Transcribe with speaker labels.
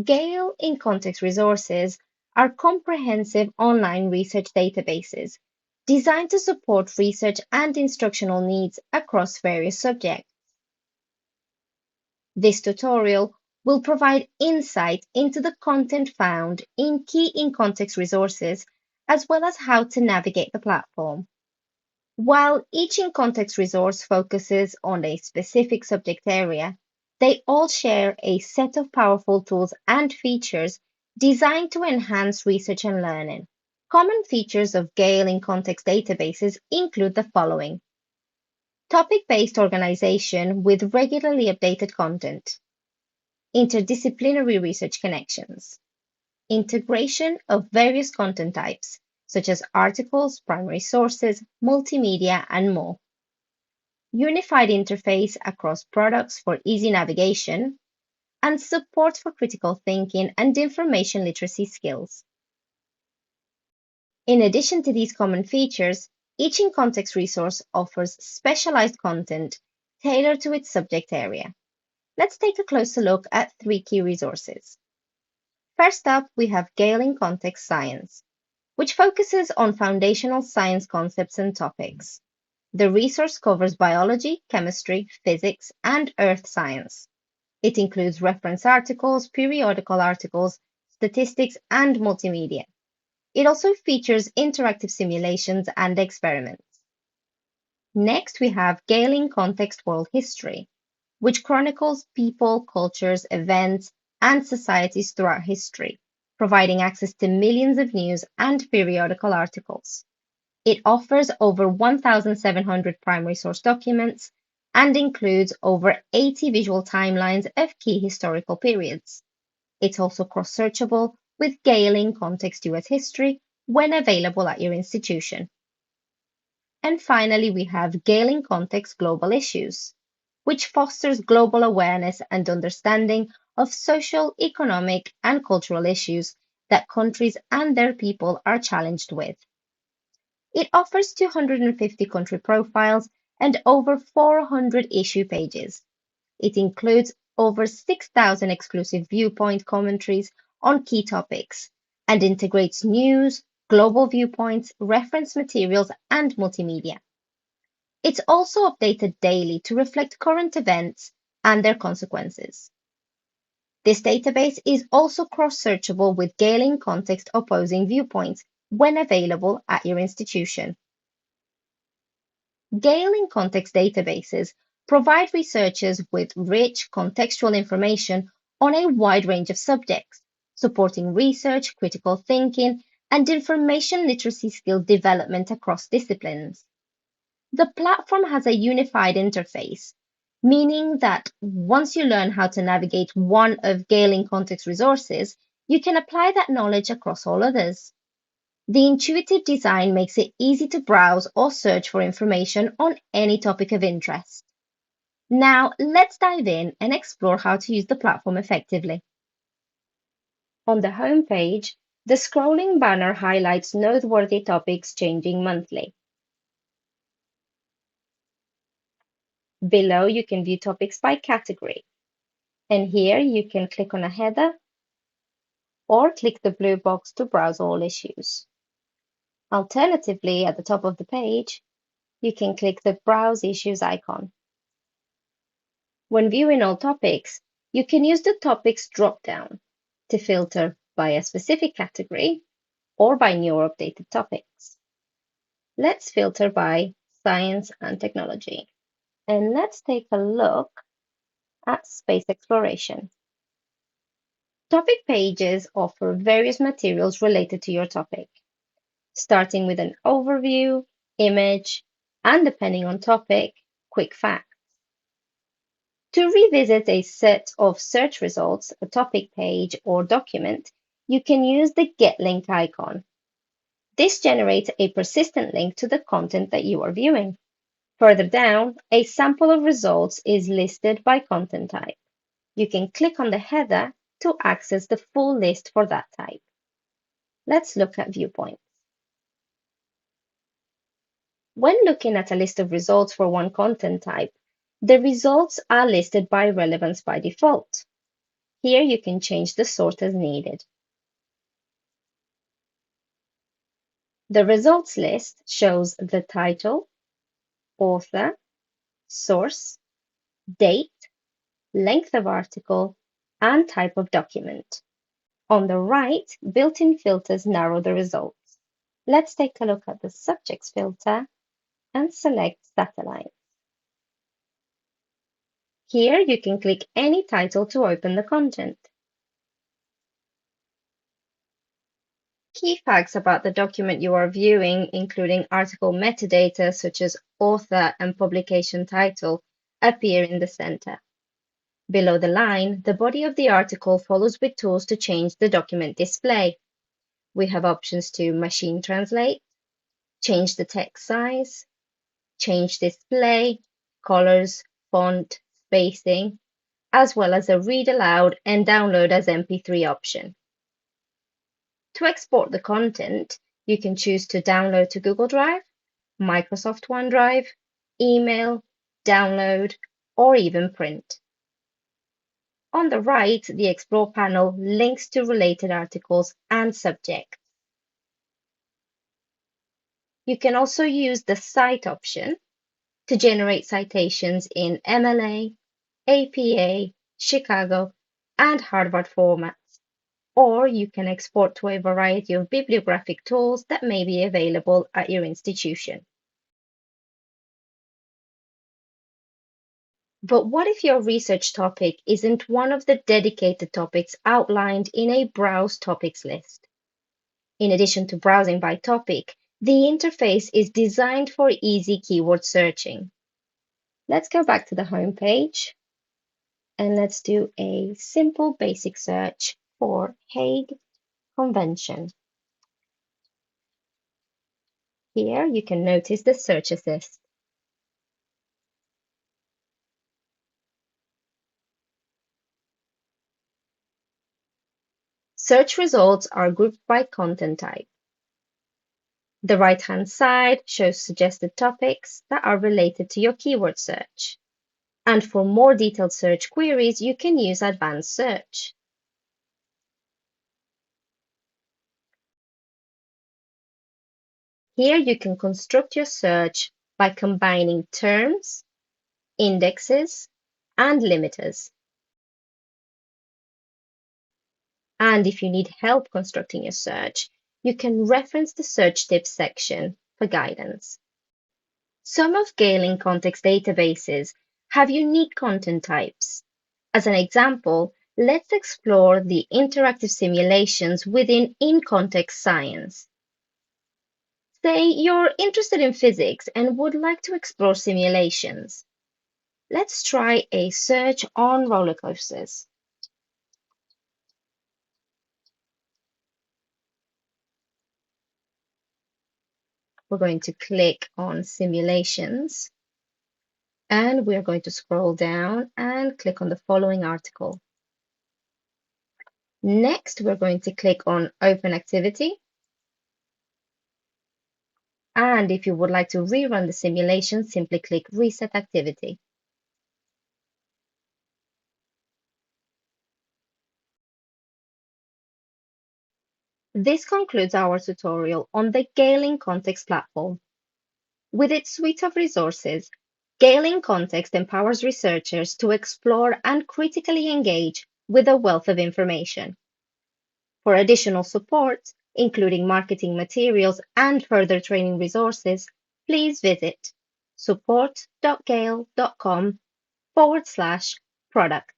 Speaker 1: Gale in-context resources are comprehensive online research databases designed to support research and instructional needs across various subjects. This tutorial will provide insight into the content found in key in-context resources, as well as how to navigate the platform. While each in-context resource focuses on a specific subject area, they all share a set of powerful tools and features designed to enhance research and learning. Common features of Gale in-context databases include the following: topic-based organization with regularly updated content, interdisciplinary research connections, integration of various content types, such as articles, primary sources, multimedia, and more, unified interface across products for easy navigation, and support for critical thinking and information literacy skills. In addition to these common features, each in-context resource offers specialized content tailored to its subject area. Let's take a closer look at three key resources. First up, we have Gale in-context science, which focuses on foundational science concepts and topics. The resource covers biology, chemistry, physics, and earth science. It includes reference articles, periodical articles, statistics, and multimedia. It also features interactive simulations and experiments. Next, we have Gale in-context world history, which chronicles people, cultures, events, and societies throughout history, providing access to millions of news and periodical articles. It offers over 1,700 primary source documents and includes over 80 visual timelines of key historical periods. It's also cross-searchable with Gale in-context US history when available at your institution. And finally, we have Gale in-context global issues, which fosters global awareness and understanding of social, economic, and cultural issues that countries and their people are challenged with. It offers 250 country profiles and over 400 issue pages. It includes over 6,000 exclusive viewpoint commentaries on key topics and integrates news, global viewpoints, reference materials, and multimedia. It's also updated daily to reflect current events and their consequences. This database is also cross-searchable with Gale in-context opposing viewpoints when available at your institution. Gale in-context databases provide researchers with rich contextual information on a wide range of subjects, supporting research, critical thinking, and information literacy skill development across disciplines. The platform has a unified interface, meaning that once you learn how to navigate one of Gale in-context resources, you can apply that knowledge across all others. The intuitive design makes it easy to browse or search for information on any topic of interest. Now, let's dive in and explore how to use the platform effectively. On the home page, the scrolling banner highlights noteworthy topics changing monthly. Below, you can view topics by category. And here you can click on a header or click the blue box to browse all issues. Alternatively, at the top of the page, you can click the Browse Issues icon. When viewing all topics, you can use the Topics drop-down to filter by a specific category or by new or updated topics. Let's filter by Science and Technology. And let's take a look at space exploration. Topic pages offer various materials related to your topic, starting with an overview, image, and depending on topic, quick facts. To revisit a set of search results, a topic page, or document, you can use the Get Link icon. This generates a persistent link to the content that you are viewing. Further down, a sample of results is listed by content type. You can click on the header to access the full list for that type. Let's look at viewpoints. When looking at a list of results for one content type, the results are listed by relevance by default. Here you can change the sort as needed. The results list shows the title, author, source, date, length of article, and type of document. On the right, built-in filters narrow the results. Let's take a look at the subjects filter and select satellite. Here you can click any title to open the content. Key facts about the document you are viewing, including article metadata such as author and publication title, appear in the center. Below the line, the body of the article follows with tools to change the document display. We have options to machine translate, change the text size, change display, colors, font, spacing, as well as a read aloud and download as MP3 option. To export the content, you can choose to download to Google Drive, Microsoft OneDrive, email, download, or even print. On the right, the Explore panel links to related articles and subjects. You can also use the Cite option to generate citations in MLA, APA, Chicago, and Harvard formats, or you can export to a variety of bibliographic tools that may be available at your institution. But what if your research topic isn't one of the dedicated topics outlined in a Browse Topics list? In addition to browsing by topic, the interface is designed for easy keyword searching. Let's go back to the home page and let's do a simple basic search for Hague Convention. Here you can notice the search assist. Search results are grouped by content type. The right-hand side shows suggested topics that are related to your keyword search. And for more detailed search queries, you can use advanced search. Here you can construct your search by combining terms, indexes, and limiters. And if you need help constructing your search, you can reference the search tips section for guidance. Some of Gale in-context databases have unique content types. As an example, let's explore the interactive simulations within in-context science. Say you're interested in physics and would like to explore simulations. Let's try a search on roller coasters. We're going to click on simulations and we're going to scroll down and click on the following article. Next, we're going to click on Open Activity. And if you would like to rerun the simulation, simply click Reset Activity. This concludes our tutorial on the Gale in Context platform. With its suite of resources, Gale in Context empowers researchers to explore and critically engage with a wealth of information. For additional support, including marketing materials and further training resources, please visit support.gale.com/product.